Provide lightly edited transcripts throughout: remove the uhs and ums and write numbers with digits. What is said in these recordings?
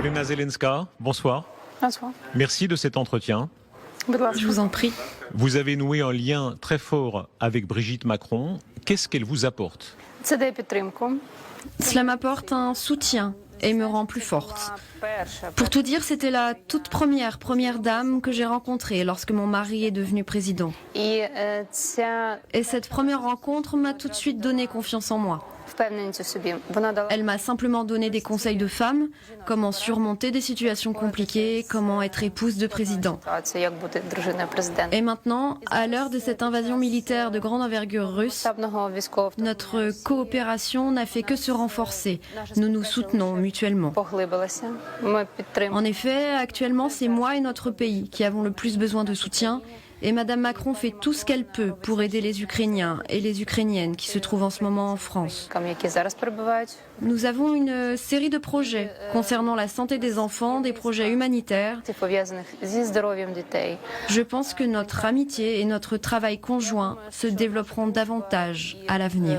Olena Zelenska, bonsoir. Bonsoir. Merci de cet entretien. Je vous en prie. Vous avez noué un lien très fort avec Brigitte Macron. Qu'est-ce qu'elle vous apporte? Cela m'apporte un soutien et me rend plus forte. Pour tout dire, c'était la toute première dame que j'ai rencontrée lorsque mon mari est devenu président. Et cette première rencontre m'a tout de suite donné confiance en moi. Elle m'a simplement donné des conseils de femme, comment surmonter des situations compliquées, comment être épouse de président. Et maintenant, à l'heure de cette invasion militaire de grande envergure russe, notre coopération n'a fait que se renforcer. Nous nous soutenons mutuellement. En effet, actuellement, c'est moi et notre pays qui avons le plus besoin de soutien. Et Madame Macron fait tout ce qu'elle peut pour aider les Ukrainiens et les Ukrainiennes qui se trouvent en ce moment en France. Nous avons une série de projets concernant la santé des enfants, des projets humanitaires. Je pense que notre amitié et notre travail conjoint se développeront davantage à l'avenir.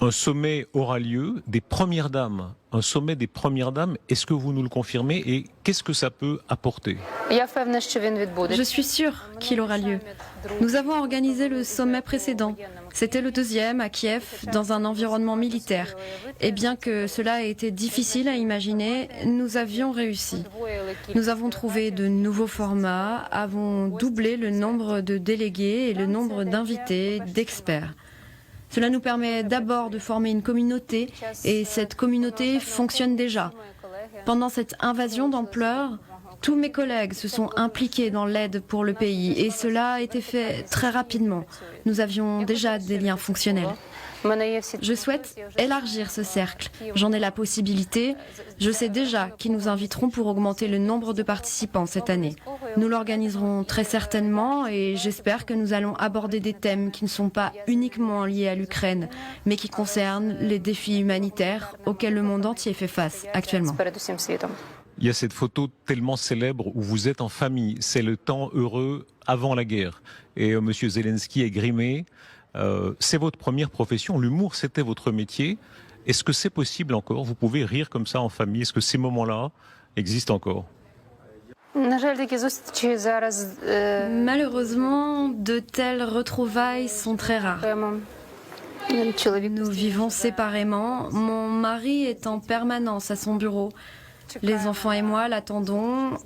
Un sommet aura lieu des premières dames. Un sommet des premières dames, est-ce que vous nous le confirmez et qu'est-ce que ça peut apporter? Je suis sûre qu'il aura lieu. Nous avons organisé le sommet précédent. C'était le deuxième à Kiev, dans un environnement militaire. Et bien que cela ait été difficile à imaginer, nous avions réussi. Nous avons trouvé de nouveaux formats, avons doublé le nombre de délégués et le nombre d'invités, d'experts. Cela nous permet d'abord de former une communauté et cette communauté fonctionne déjà. Pendant cette invasion d'ampleur, tous mes collègues se sont impliqués dans l'aide pour le pays et cela a été fait très rapidement. Nous avions déjà des liens fonctionnels. Je souhaite élargir ce cercle. J'en ai la possibilité. Je sais déjà qu'ils nous inviteront pour augmenter le nombre de participants cette année. Nous l'organiserons très certainement et j'espère que nous allons aborder des thèmes qui ne sont pas uniquement liés à l'Ukraine, mais qui concernent les défis humanitaires auxquels le monde entier fait face actuellement. Il y a cette photo tellement célèbre où vous êtes en famille. C'est le temps heureux avant la guerre. Et Monsieur Zelensky est grimé. C'est votre première profession. L'humour, c'était votre métier. Est-ce que c'est possible encore? Vous pouvez rire comme ça en famille? Est-ce que ces moments-là existent encore? Malheureusement, de telles retrouvailles sont très rares. Nous vivons séparément. Mon mari est en permanence à son bureau. Les enfants et moi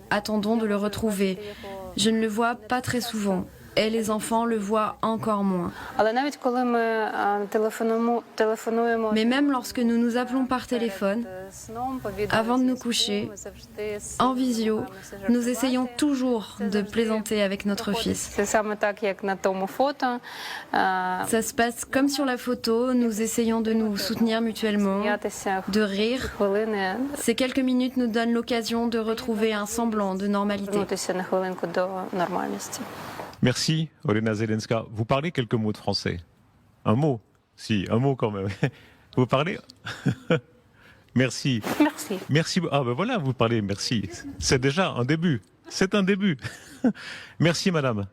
attendons de le retrouver. Je ne le vois pas très souvent. Et les enfants le voient encore moins. Mais même lorsque nous nous appelons par téléphone, avant de nous coucher, en visio, nous essayons toujours de plaisanter avec notre fils. Ça se passe comme sur la photo, nous essayons de nous soutenir mutuellement, de rire. Ces quelques minutes nous donnent l'occasion de retrouver un semblant de normalité. Merci, Olena Zelenska. Vous parlez quelques mots de français? Un mot? Si, un mot quand même. Vous parlez? Merci. Merci. Merci. Ah ben voilà, vous parlez merci. C'est déjà un début. C'est un début. Merci, madame.